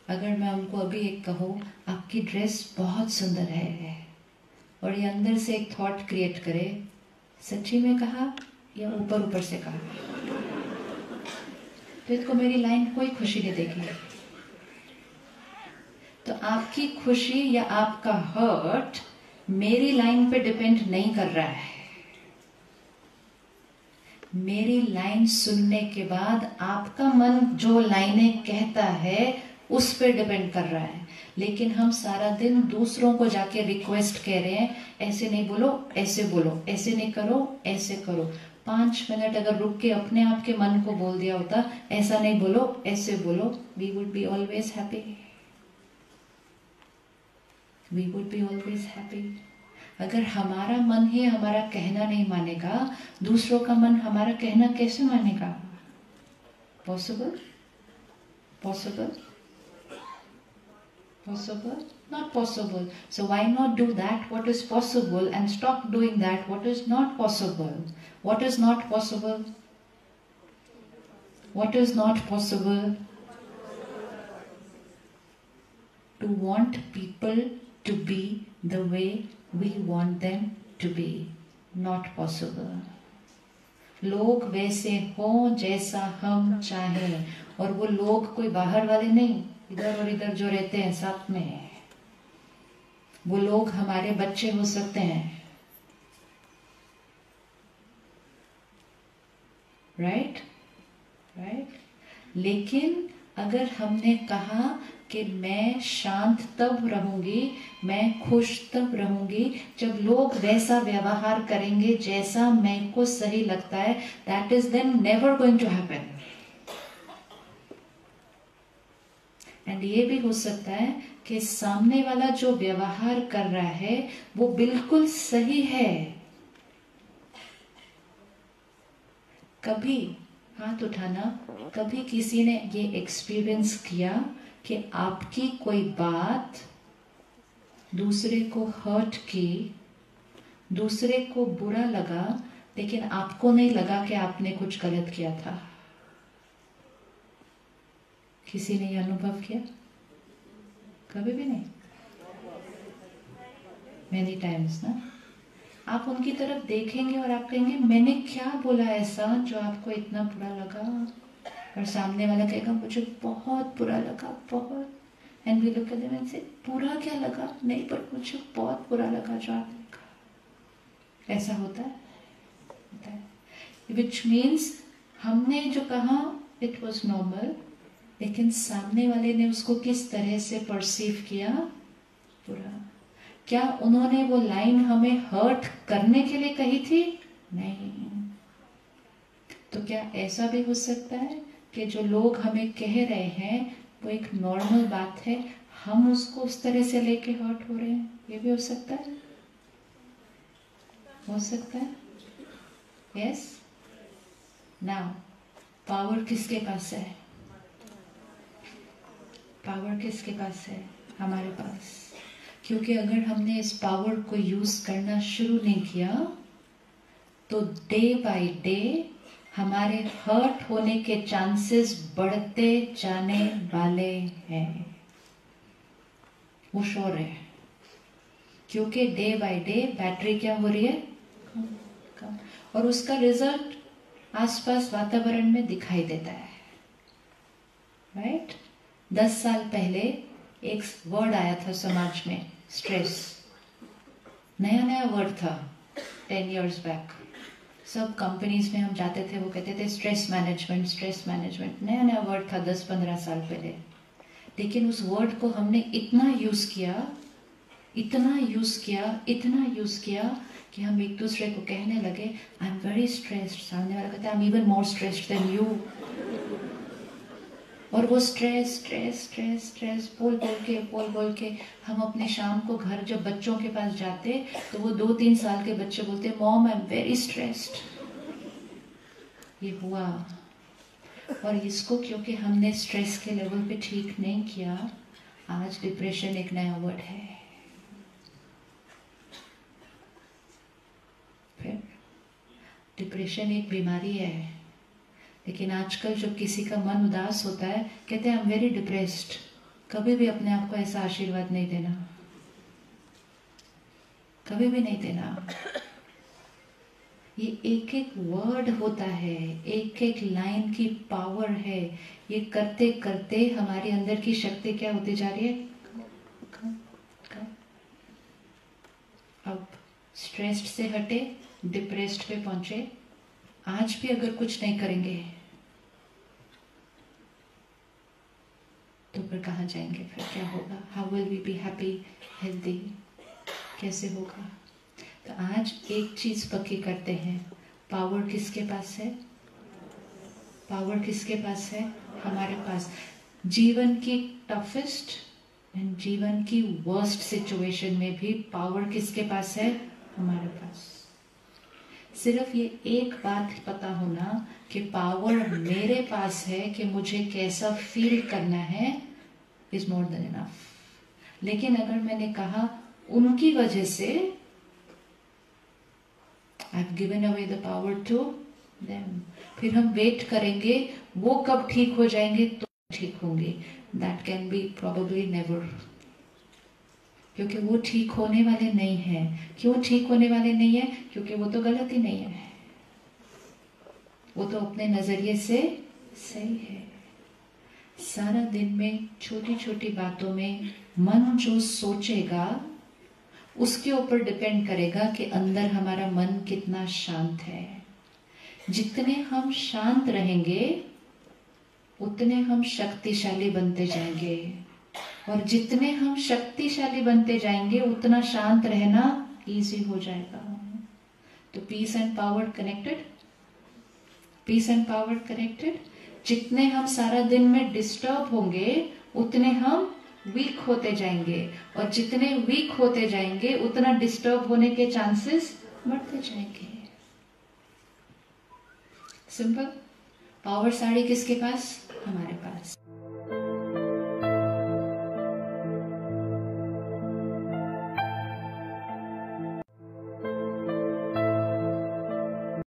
अगर मैं उनको अभी एक कहूँ आपकी ड्रेस बहुत सुंदर है, और ये अंदर से एक थॉट क्रिएट करे, सच्ची में कहा या ऊपर ऊपर से कहा, तो इसको मेरी लाइन कोई खुशी नहीं देगी। तो आपकी खुशी या आपका हर्ट मेरी लाइन पे डिपेंड नहीं कर रहा है। मेरी लाइन सुनने के बाद आपका मन जो लाइनें कहता है उस पर डिपेंड कर रहा है। लेकिन हम सारा दिन दूसरों को जाके रिक्वेस्ट कह रहे हैं, ऐसे नहीं बोलो, ऐसे बोलो, ऐसे नहीं करो, ऐसे करो। 5 मिनट अगर रुक के अपने आप के मन को बोल दिया होता, ऐसा नहीं बोलो, ऐसे बोलो, we would be always happy. We would be always happy. अगर हमारा मन ही हमारा कहना नहीं मानेगा, दूसरों का मन हमारा कहना कैसे मानेगा? Possible? Possible? Possible? Not possible. So why not do that what is possible and stop doing that what is not possible? What is not possible? What is not possible? To want people to be the way we want them to be. Not possible. लोग वैसे हों जैसा हम चाहें, और वो लोग कोई बाहर वाले नहीं, इधर और इधर जो रहते हैं साथ में, वो लोग हमारे बच्चे हो सकते हैं। राइट? लेकिन अगर हमने कहा कि मैं शांत तब रहूंगी, मैं खुश तब रहूंगी जब लोग वैसा व्यवहार करेंगे जैसा मैं को सही लगता है, that is then never going to happen. And ये भी हो सकता है कि सामने वाला जो व्यवहार कर रहा है वो बिल्कुल सही है। कभी हाथ उठाना, कभी किसी ने ये एक्सपीरियंस किया कि आपकी कोई बात दूसरे को हर्ट की, दूसरे को बुरा लगा, लेकिन आपको नहीं लगा कि आपने कुछ गलत किया था? किसी ने ये अनुभव किया? कभी भी नहीं? मेनी टाइम्स ना। आप उनकी तरफ देखेंगे और आप कहेंगे मैंने क्या बोला ऐसा जो आपको इतना बुरा लगा, और सामने वाला कहेगा मुझे बहुत बुरा लगा, बहुत। And we look at them and say बुरा क्या लगा? नहीं, पर मुझे बहुत बुरा लगा जो आपने कहा। ऐसा होता है। विच मीन्स हमने जो कहा इट वॉज नॉर्मल, लेकिन सामने वाले ने उसको किस तरह से परसीव किया? बुरा। क्या उन्होंने वो लाइन हमें हर्ट करने के लिए कही थी? नहीं। तो क्या ऐसा भी हो सकता है कि जो लोग हमें कह रहे हैं वो एक नॉर्मल बात है, हम उसको उस तरह से लेके हर्ट हो रहे हैं? ये भी हो सकता है। हो सकता है। यस। नाउ पावर किसके पास है? पावर किसके पास है? हमारे पास। क्योंकि अगर हमने इस पावर को यूज करना शुरू नहीं किया तो डे बाय डे हमारे हर्ट होने के चांसेस बढ़ते जाने वाले हैं। वो श्योर है, क्योंकि डे बाय डे बैटरी क्या हो रही है? कम। और उसका रिजल्ट आसपास वातावरण में दिखाई देता है। राइट? 10 साल पहले एक वर्ड आया था समाज में, स्ट्रेस। नया वर्ड था 10 years बैक। सब कंपनीज में हम जाते थे, वो कहते थे स्ट्रेस मैनेजमेंट, स्ट्रेस मैनेजमेंट। नया वर्ड था 10-15 साल पहले। लेकिन उस वर्ड को हमने इतना यूज किया, इतना यूज किया कि हम एक दूसरे को कहने लगे आई एम वेरी स्ट्रेस्ड। सामने वाला कहता है I am even more stressed than you. और वो स्ट्रेस बोल के हम अपने शाम को घर जब बच्चों के पास जाते तो वो 2-3 साल के बच्चे बोलते mom I am very stressed. ये हुआ। और इसको क्योंकि हमने स्ट्रेस के लेवल पे ठीक नहीं किया, आज डिप्रेशन एक नया वर्ड है। फिर डिप्रेशन एक बीमारी है। लेकिन आजकल जब किसी का मन उदास होता है कहते हैं आई एम वेरी डिप्रेस्ड। कभी भी अपने आप को ऐसा आशीर्वाद नहीं देना, कभी भी नहीं देना। ये एक एक वर्ड होता है, एक एक लाइन की पावर है। ये करते करते हमारे अंदर की शक्ति क्या होती जा रही है? कम, कम। अब स्ट्रेस्ड से हटे, डिप्रेस्ड पे पहुंचे। आज भी अगर कुछ नहीं करेंगे तो फिर कहाँ जाएंगे? फिर क्या होगा? How will we be happy, healthy? कैसे होगा? तो आज एक चीज पक्की करते हैं, पावर किसके पास है? पावर किसके पास है? हमारे पास। जीवन की टफेस्ट एंड जीवन की वर्स्ट सिचुएशन में भी पावर किसके पास है? हमारे पास। सिर्फ ये एक बात पता होना कि पावर मेरे पास है कि मुझे कैसा फील करना है, इज मोर देन इनफ। लेकिन अगर मैंने कहा उनकी वजह से I've given away the power to them, फिर हम वेट करेंगे वो कब ठीक हो जाएंगे तो ठीक होंगे। That can be probably never, क्योंकि वो ठीक होने वाले नहीं हैं। क्यों ठीक होने वाले नहीं है? क्योंकि वो तो गलत ही नहीं है, वो तो अपने नजरिए से सही है। सारा दिन में छोटी छोटी बातों में मन जो सोचेगा उसके ऊपर डिपेंड करेगा कि अंदर हमारा मन कितना शांत है। जितने हम शांत रहेंगे उतने हम शक्तिशाली बनते जाएंगे, और जितने हम शक्तिशाली बनते जाएंगे उतना शांत रहना इजी हो जाएगा। तो peace and power connected, peace and power connected. जितने हम सारा दिन में डिस्टर्ब होंगे उतने हम वीक होते जाएंगे, और जितने वीक होते जाएंगे उतना डिस्टर्ब होने के चांसेस बढ़ते जाएंगे। सिंपल। पावर साड़ी किसके पास?